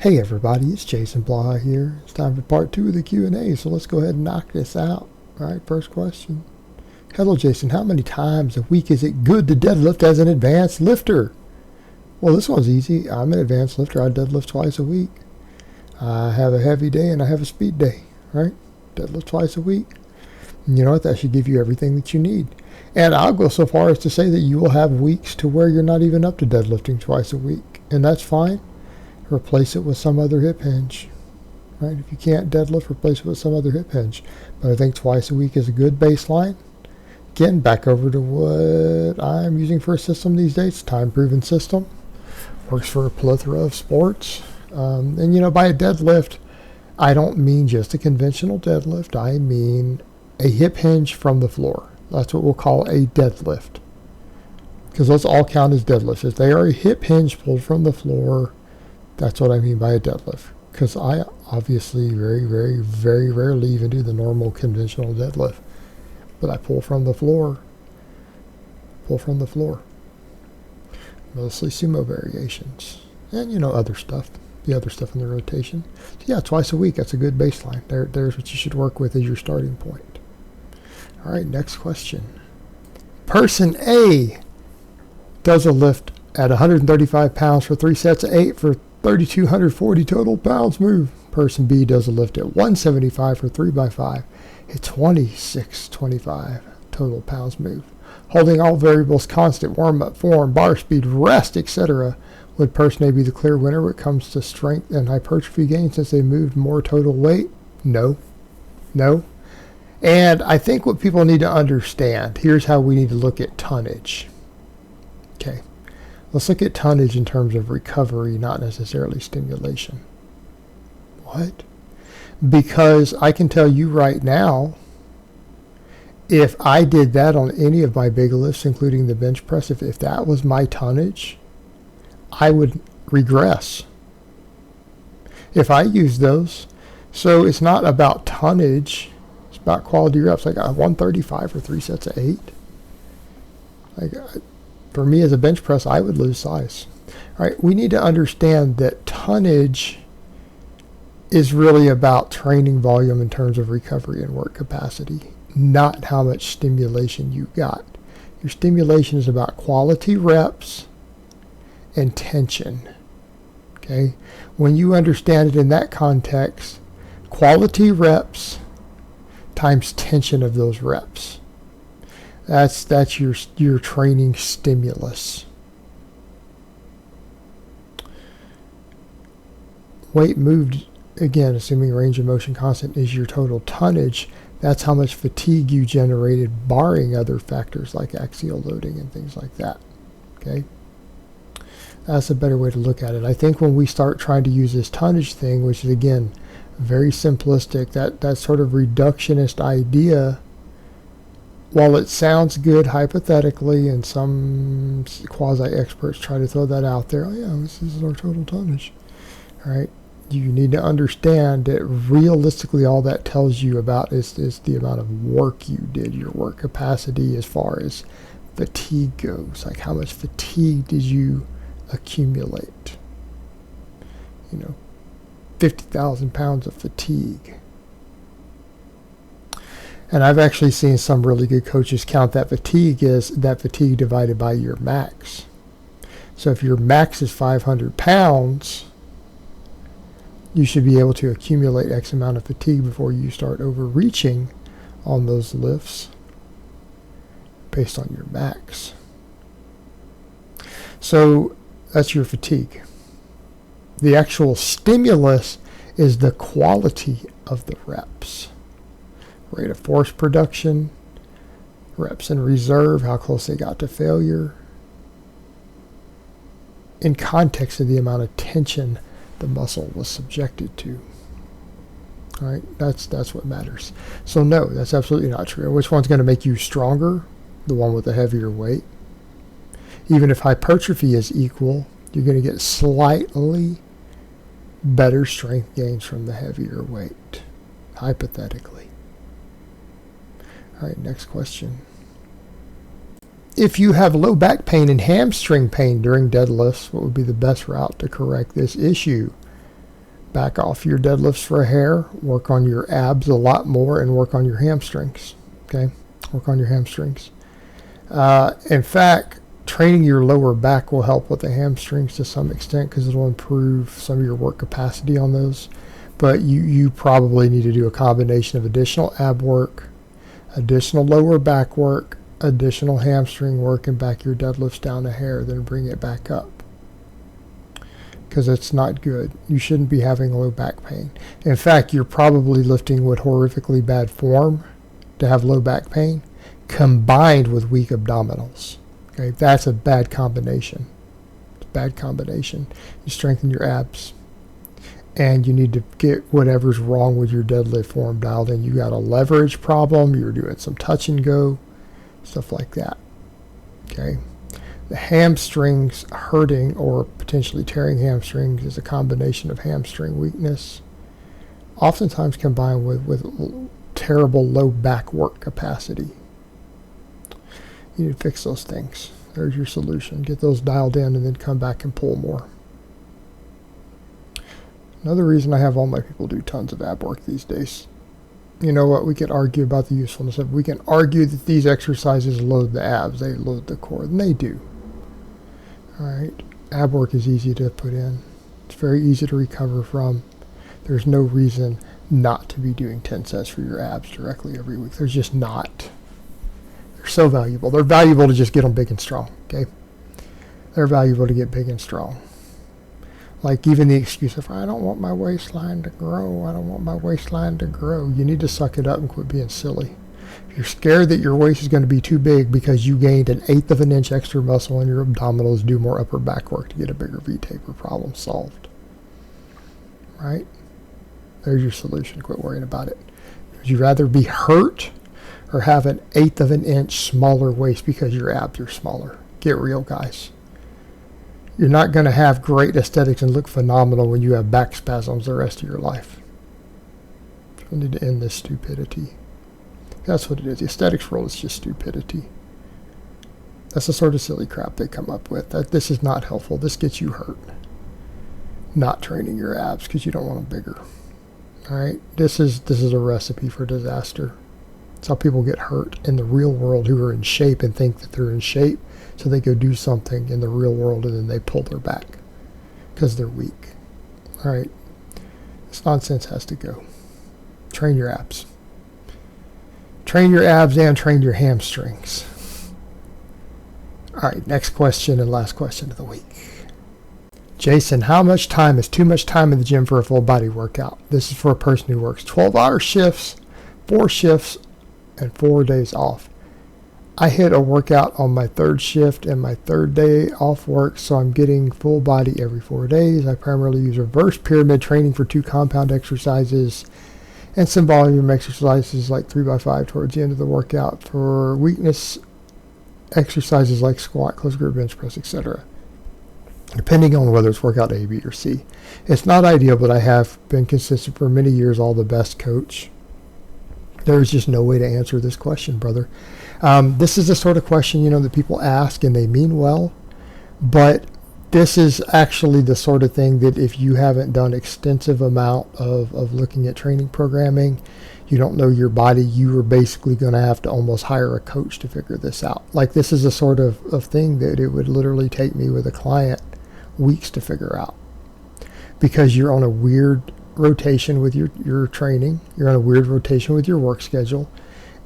Hey everybody, it's Jason Blaha here. It's time for part 2 of the Q&A, so let's go ahead and knock this out. Alright, first question. Hello Jason, how many times a week is it good to deadlift as an advanced lifter? Well, this one's easy. I'm an advanced lifter. I deadlift twice a week. I have a heavy day and I have a speed day. Right? Deadlift twice a week. And you know what? That should give you everything that you need. And I'll go so far as to say that you will have weeks to where you're not even up to deadlifting twice a week. And that's fine. Replace it with some other hip hinge. Right? If you can't deadlift, replace it with some other hip hinge. But I think twice a week is a good baseline. Again, back over to what I'm using for a system these days. Time-proven system. Works for a plethora of sports. And you know, by a deadlift, I don't mean just a conventional deadlift. I mean a hip hinge from the floor. That's what we'll call a deadlift. Because those all count as deadlifts. If they are a hip hinge pulled from the floor, that's what I mean by a deadlift. Because I obviously very rarely even do the normal conventional deadlift. But I pull from the floor. Mostly sumo variations. And you know, other stuff. The other stuff in the rotation. So yeah, twice a week, that's a good baseline. There's what you should work with as your starting point. Alright, next question. Person A does a lift at 135 pounds for 3 sets of 8 for 3,240 total pounds move. Person B does a lift at 175 for 3x5 at 2625 total pounds move. Holding all variables constant, warm-up, form, bar speed, rest, etc. Would person A be the clear winner when it comes to strength and hypertrophy gain since they moved more total weight? No. And I think what people need to understand, here's how we need to look at tonnage. Okay. Let's look at tonnage in terms of recovery, not necessarily stimulation. What? Because I can tell you right now, if I did that on any of my big lifts, including the bench press, if that was my tonnage, I would regress. If I use those, so it's not about tonnage, it's about quality reps. I got 135 for 3 sets of 8. For me as a bench press, I would lose size. All right, we need to understand that tonnage is really about training volume in terms of recovery and work capacity, not how much stimulation you got. Your stimulation is about quality reps and tension. Okay? When you understand it in that context, quality reps times tension of those reps. That's your training stimulus. Weight moved, again, assuming range of motion constant, is your total tonnage. That's how much fatigue you generated, barring other factors like axial loading and things like that. Okay? That's a better way to look at it. I think when we start trying to use this tonnage thing, which is, again, very simplistic, that sort of reductionist idea, while it sounds good hypothetically, and some quasi-experts try to throw that out there, oh yeah, this is our total tonnage. All right? You need to understand that realistically all that tells you about is the amount of work you did, your work capacity as far as fatigue goes. Like how much fatigue did you accumulate? 50,000 pounds of fatigue. And I've actually seen some really good coaches count that fatigue as that fatigue divided by your max. So if your max is 500 pounds, you should be able to accumulate X amount of fatigue before you start overreaching on those lifts based on your max. So that's your fatigue. The actual stimulus is the quality of the reps. Rate of force production, reps in reserve, how close they got to failure, in context of the amount of tension the muscle was subjected to. All right, that's what matters. So no, that's absolutely not true. Which one's going to make you stronger? The one with the heavier weight. Even if hypertrophy is equal, you're going to get slightly better strength gains from the heavier weight, hypothetically. All right, next question. If you have low back pain and hamstring pain during deadlifts, what would be the best route to correct this issue? Back off your deadlifts for a hair. Work on your abs a lot more and work on your hamstrings. Okay? Work on your hamstrings. In fact, training your lower back will help with the hamstrings to some extent because it'll improve some of your work capacity on those. But you probably need to do a combination of additional ab work, additional lower back work, additional hamstring work, and back your deadlifts down a hair, then bring it back up. Because it's not good. You shouldn't be having low back pain. In fact, you're probably lifting with horrifically bad form to have low back pain, combined with weak abdominals. Okay, that's a bad combination. It's a bad combination. You strengthen your abs, and you need to get whatever's wrong with your deadlift form dialed in. You got a leverage problem. You're doing some touch and go, stuff like that. Okay. The hamstrings hurting or potentially tearing hamstrings is a combination of hamstring weakness, oftentimes combined with terrible low back work capacity. You need to fix those things. There's your solution. Get those dialed in and then come back and pull more. Another reason I have all my people do tons of ab work these days. You know what? We could argue about the usefulness of it. We can argue that these exercises load the abs. They load the core. And they do. Alright, ab work is easy to put in. It's very easy to recover from. There's no reason not to be doing 10 sets for your abs directly every week. There's just not. They're so valuable. They're valuable to just get them big and strong, okay? They're valuable to get big and strong. Like even the excuse of, I don't want my waistline to grow. I don't want my waistline to grow. You need to suck it up and quit being silly. You're scared that your waist is going to be too big because you gained 1/8 of an inch extra muscle in your abdominals. Do more upper back work to get a bigger V-taper. Problem solved. Right? There's your solution. Quit worrying about it. Would you rather be hurt or have 1/8 of an inch smaller waist because your abs are smaller? Get real, guys. You're not going to have great aesthetics and look phenomenal when you have back spasms the rest of your life. We need to end this stupidity. That's what it is. The aesthetics world is just stupidity. That's the sort of silly crap they come up with. That this is not helpful. This gets you hurt. Not training your abs because you don't want them bigger. All right. This is a recipe for disaster. It's how people get hurt in the real world who are in shape and think that they're in shape, so they go do something in the real world and then they pull their back because they're weak. All right. This nonsense has to go. Train your abs. Train your abs and train your hamstrings. All right, next question and last question of the week. Jason, how much time is too much time in the gym for a full body workout? This is for a person who works 12-hour shifts, 4 shifts, and 4 days off. I hit a workout on my 3rd shift and my 3rd day off work, so I'm getting full body every 4 days. I primarily use reverse pyramid training for 2 compound exercises and some volume exercises like 3x5 towards the end of the workout for weakness exercises like squat, close grip, bench press, etc. Depending on whether it's workout A, B, or C. It's not ideal, but I have been consistent for many years, all the best, coach. There's just no way to answer this question, brother. This is the sort of question, that people ask and they mean well, but this is actually the sort of thing that if you haven't done extensive amount of looking at training programming, you don't know your body, you are basically going to have to almost hire a coach to figure this out. Like this is a sort of thing that it would literally take me with a client weeks to figure out. Because you're on a weird rotation with your training, you're on a weird rotation with your work schedule,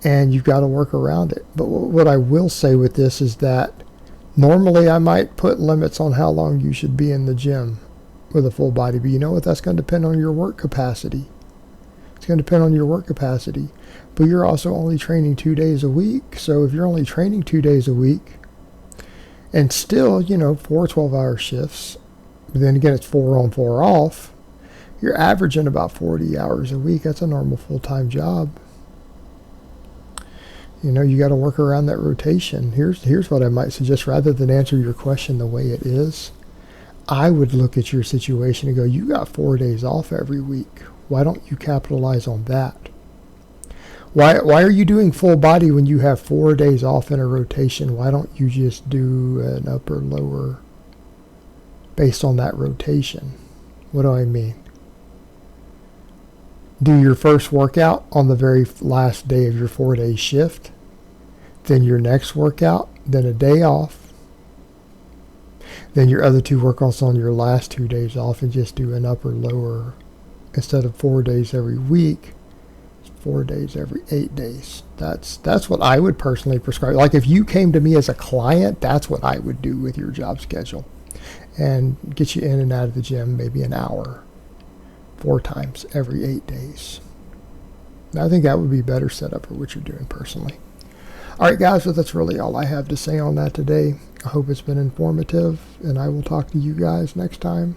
and you've got to work around it. But what I will say with this is that normally I might put limits on how long you should be in the gym with a full body, but you know what? That's going to depend on your work capacity. It's going to depend on your work capacity. But you're also only training 2 days a week. So if you're only training 2 days a week and still, 4 12-hour shifts, but then again it's 4 on, 4 off, you're averaging about 40 hours a week. That's a normal full-time job. You got to work around that rotation. Here's what I might suggest. Rather than answer your question the way it is, I would look at your situation and go, you got 4 days off every week. Why don't you capitalize on that? Why are you doing full body when you have 4 days off in a rotation? Why don't you just do an upper-lower based on that rotation? What do I mean? do your first workout on the very last day of your 4-day shift, then your next workout, then a day off, then your other 2 workouts on your last 2 days off, and just do an upper lower. Instead of 4 days every week, 4 days every 8 days. That's what I would personally prescribe. Like if you came to me as a client, that's what I would do with your job schedule, and get you in and out of the gym maybe an hour, 4 times every 8 days. I think that would be better setup for what you're doing personally. All right, guys, so that's really all I have to say on that today. I hope it's been informative, and I will talk to you guys next time.